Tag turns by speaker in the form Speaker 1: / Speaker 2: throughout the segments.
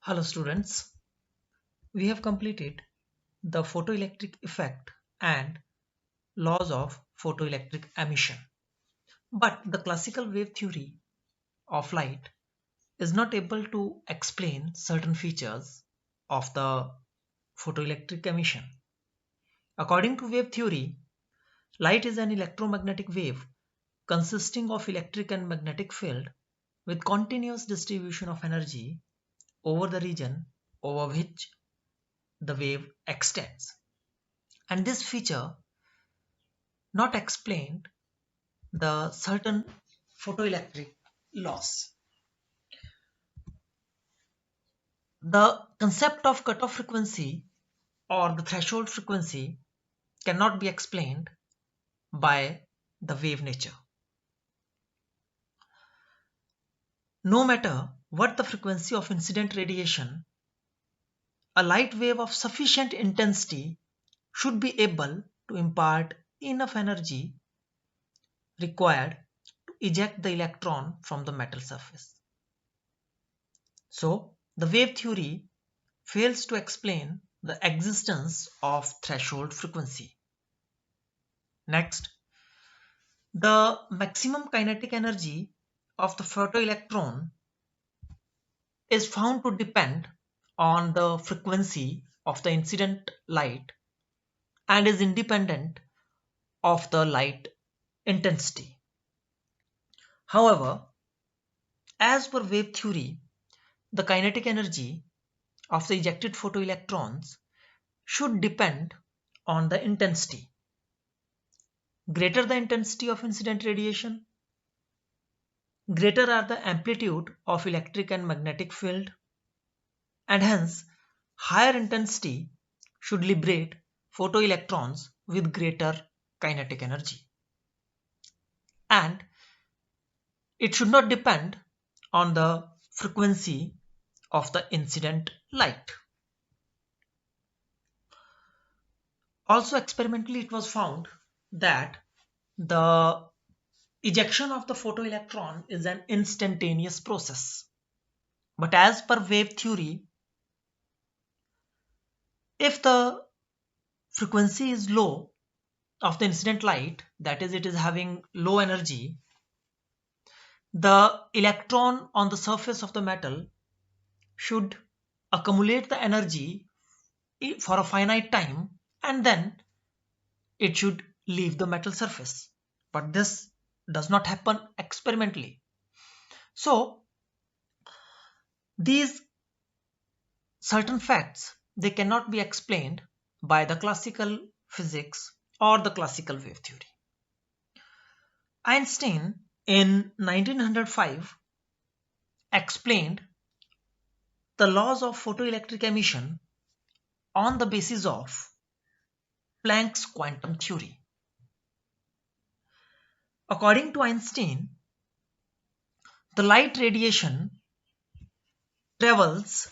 Speaker 1: Hello students, we have completed the photoelectric effect and laws of photoelectric emission. But the classical wave theory of light is not able to explain certain features of the photoelectric emission. According to wave theory, light is an electromagnetic wave consisting of electric and magnetic field with continuous distribution of energy over the region over which the wave extends. And this feature not explained the certain photoelectric laws. The concept of cutoff frequency or the threshold frequency cannot be explained by the wave nature. No matter what the frequency of incident radiation, a light wave of sufficient intensity should be able to impart enough energy required to eject the electron from the metal surface. So, the wave theory fails to explain the existence of threshold frequency. Next, the maximum kinetic energy of the photoelectron is found to depend on the frequency of the incident light and is independent of the light intensity. However, as per wave theory, the kinetic energy of the ejected photoelectrons should depend on the intensity. Greater the intensity of incident radiation, greater are the amplitude of electric and magnetic field, and hence higher intensity should liberate photoelectrons with greater kinetic energy. And it should not depend on the frequency of the incident light. Also, experimentally, it was found that the ejection of the photoelectron is an instantaneous process. But as per wave theory, if the frequency is low of the incident light, that is, it is having low energy, the electron on the surface of the metal should accumulate the energy for a finite time and then it should leave the metal surface. But this does not happen experimentally. So these certain facts, they cannot be explained by the classical physics or the classical wave theory. Einstein in 1905 explained the laws of photoelectric emission on the basis of Planck's quantum theory. According to Einstein, the light radiation travels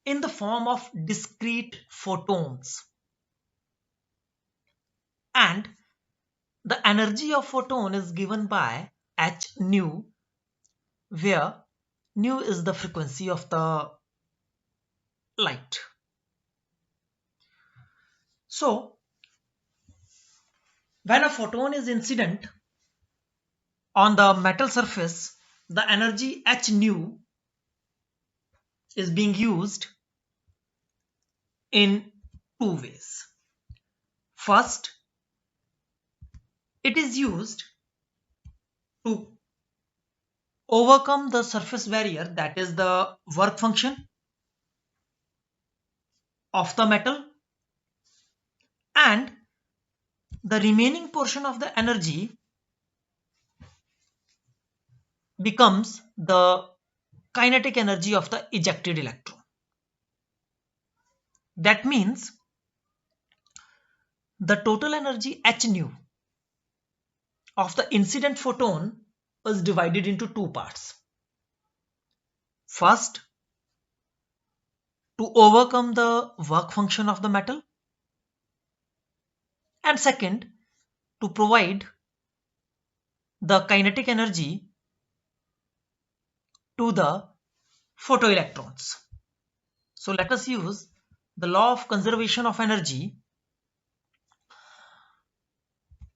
Speaker 1: in the form of discrete photons, and the energy of photon is given by h nu, where nu is the frequency of the light. So when a photon is incident on the metal surface, the energy h nu is being used in two ways. First, it is used to overcome the surface barrier, that is the work function of the metal, and the remaining portion of the energy becomes the kinetic energy of the ejected electron. That means the total energy h nu of the incident photon is divided into two parts. First, to overcome the work function of the metal, and second, to provide the kinetic energy to the photoelectrons. So let us use the law of conservation of energy.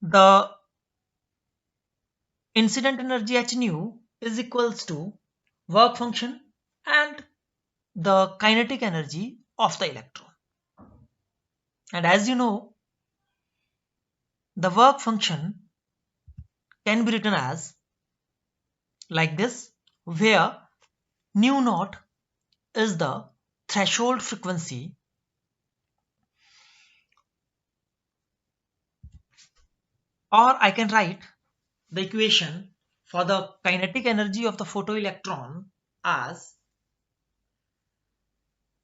Speaker 1: The incident energy h nu is equals to work function and the kinetic energy of the electron. And as you know, the work function can be written as like this, where nu naught is the threshold frequency, or I can write the equation for the kinetic energy of the photoelectron as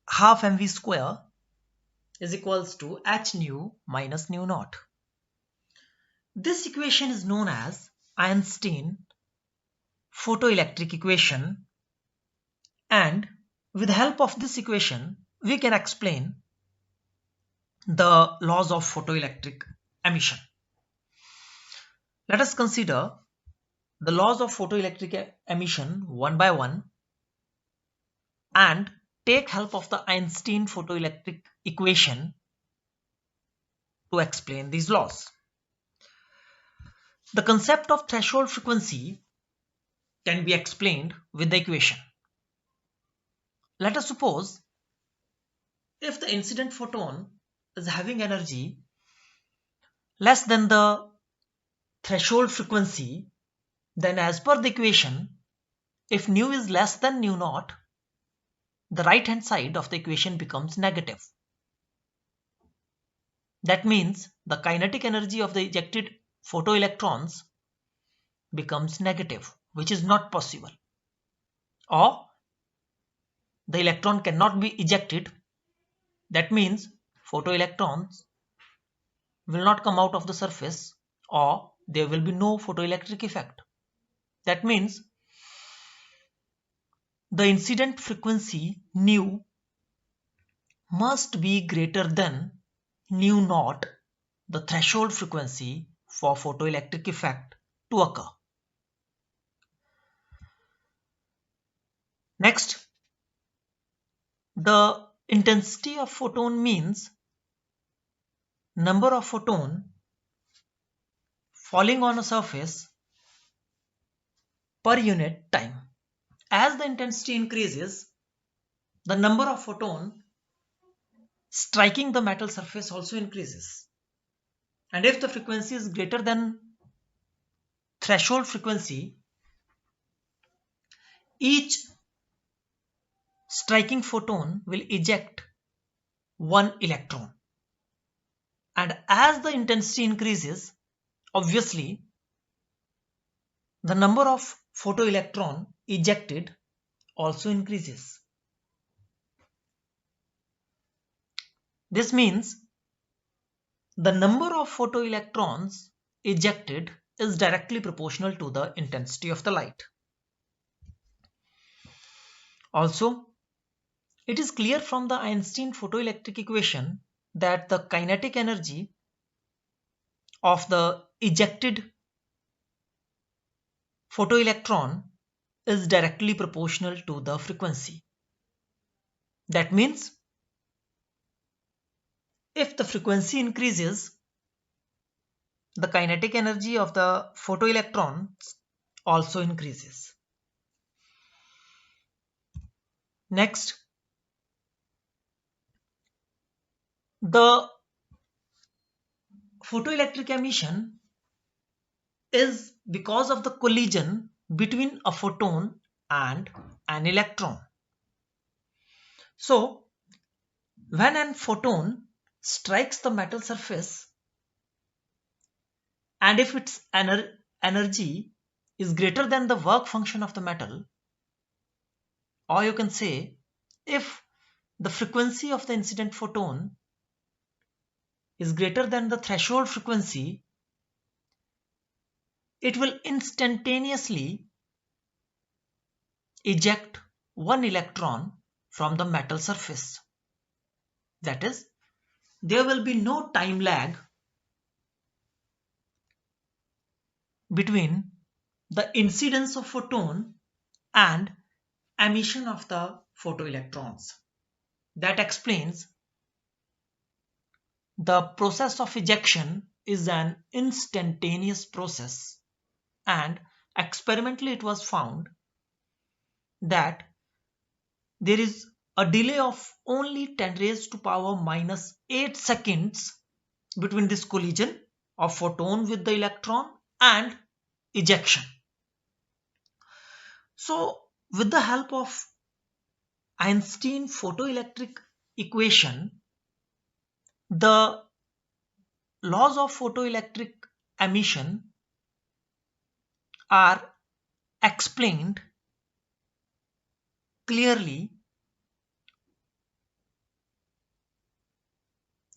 Speaker 1: half mv square is equals to h nu minus nu naught. This equation is known as Einstein photoelectric equation, and with the help of this equation we can explain the laws of photoelectric emission. Let us consider the laws of photoelectric emission one by one and take help of the Einstein photoelectric equation to explain these laws. The concept of threshold frequency can be explained with the equation. Let us suppose if the incident photon is having energy less than the threshold frequency, then as per the equation, if nu is less than nu naught, the right hand side of the equation becomes negative. That means the kinetic energy of the ejected photoelectrons becomes negative, which is not possible. Or the electron cannot be ejected. That means photoelectrons will not come out of the surface, or there will be no photoelectric effect. That means the incident frequency nu must be greater than nu naught, the threshold frequency for photoelectric effect to occur. Next, the intensity of photon means number of photon falling on a surface per unit time. As the intensity increases, the number of photon striking the metal surface also increases. And if the frequency is greater than threshold frequency, each striking photon will eject one electron. And as the intensity increases, obviously the number of photoelectron ejected also increases. This means the number of photoelectrons ejected is directly proportional to the intensity of the light. Also, it is clear from the Einstein photoelectric equation that the kinetic energy of the ejected photoelectron is directly proportional to the frequency. That means if the frequency increases, the kinetic energy of the photoelectrons also increases. Next, the photoelectric emission is because of the collision between a photon and an electron. So, when an photon strikes the metal surface, and if its energy is greater than the work function of the metal, or you can say if the frequency of the incident photon is greater than the threshold frequency, it will instantaneously eject one electron from the metal surface. That is, there will be no time lag between the incidence of photon and emission of the photoelectrons. that explains the process of ejection is an instantaneous process, and experimentally it was found that there is a delay of only 10 raised to power minus 8 seconds between this collision of photon with the electron and ejection. So with the help of Einstein photoelectric equation, the laws of photoelectric emission are explained clearly.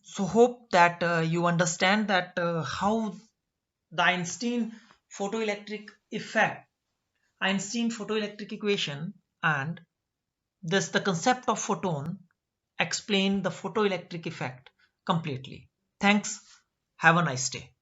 Speaker 1: So hope that you understand that how the Einstein photoelectric equation, and thus the concept of photon explain the photoelectric effect completely. Thanks. Have a nice day.